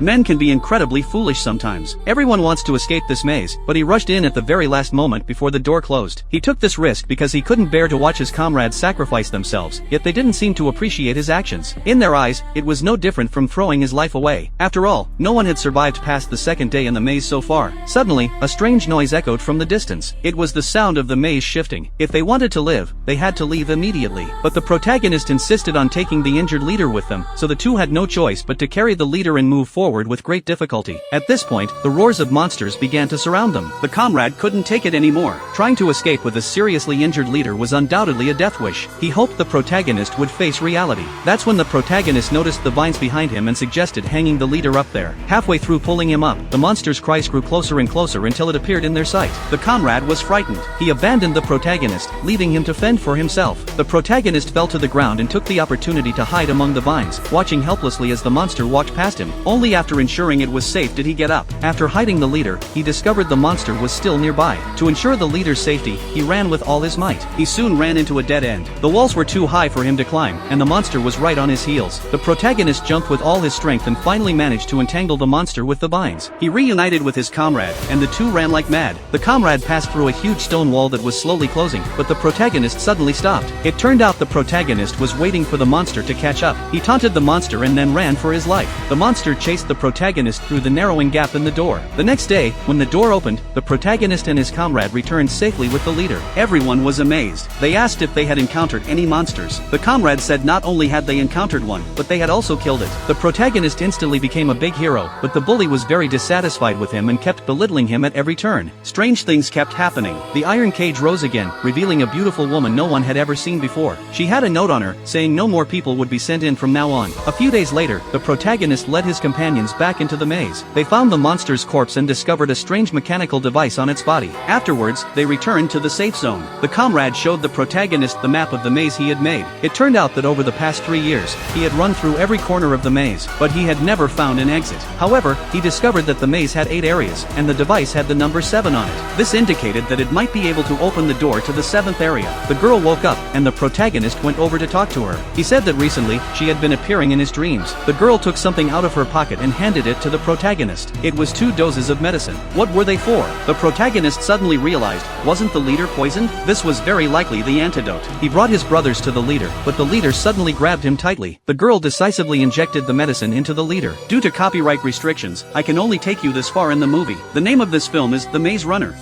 Men can be incredibly foolish sometimes. Everyone wants to escape this maze, but he rushed in at the very last moment before the door closed. He took this risk because he couldn't bear to watch his comrades sacrifice themselves, yet they didn't seem to appreciate his actions. In their eyes, it was no different from throwing his life away. After all, no one had survived past the second day in the maze so far. Suddenly, a strange noise echoed from the distance. It was the sound of the maze shifting. If they wanted to live, they had to leave immediately. But the protagonist insisted on taking the injured leader with them, so the two had no choice but to carry the leader and move forward with great difficulty. At this point, the roars of monsters began to surround them. The comrade couldn't take it anymore. Trying to escape with a seriously injured leader was undoubtedly a death wish. He hoped the protagonist would face reality. That's when the protagonist noticed the vines behind him and suggested hanging the leader up there. Halfway through pulling him up, the monster's cries grew closer and closer until it appeared in their sight. The comrade was frightened. He abandoned the protagonist, leaving him to fend for himself. The protagonist fell to the ground and took the opportunity to hide among the vines, watching helplessly as the monster walked past him. Only after ensuring it was safe did he get up. After hiding the leader, he discovered the monster was still nearby. To ensure the leader's safety, he ran with all his might. He soon ran into a dead end. The walls were too high for him to climb, and the monster was right on his heels. The protagonist jumped with all his strength and finally managed to entangle the monster with the vines. He reunited with his comrade, and the two ran like mad. The comrade passed through a huge stone wall that was slowly closing, but the protagonist suddenly stopped. It turned out the protagonist was waiting for the monster to catch up. He taunted the monster and then ran for his life. The monster chased the protagonist through the narrowing gap in the door. The next day, when the door opened, the protagonist and his comrade returned safely with the leader. Everyone was amazed. They asked if they had encountered any monsters. The comrade said not only had they encountered one, but they had also killed it. The protagonist instantly became a big hero, but the bully was very dissatisfied with him and kept belittling him at every turn. Strange things kept happening. The iron cage rose again, revealing a beautiful woman no one had ever seen before. She had a note on her, saying no more people would be sent in from now on. A few days later, the protagonist led his companions back into the maze. They found the monster's corpse and discovered a strange mechanical device on its body. Afterwards, they returned to the safe zone. The comrade showed the protagonist the map of the maze he had made. It turned out that over the past 3 years, he had run through every corner of the maze, but he had never found an exit. However, he discovered that the maze had 8 areas, and the device had the number 7 on it. This indicated that it might be able to open the door to the 7th area. The girl woke up, and the protagonist went over to talk to her. He said that recently, she had been appearing in his dreams. The girl took something out of her pocket and handed it to the protagonist. It was 2 doses of medicine. What were they for? The protagonist suddenly realized, wasn't the leader poisoned? This was very likely the antidote. He brought his brothers to the leader, but the leader suddenly grabbed him tightly. The girl decisively injected the medicine into the leader. Due to copyright restrictions, I can only take you this far in the movie. The name of this film is The Maze Runner.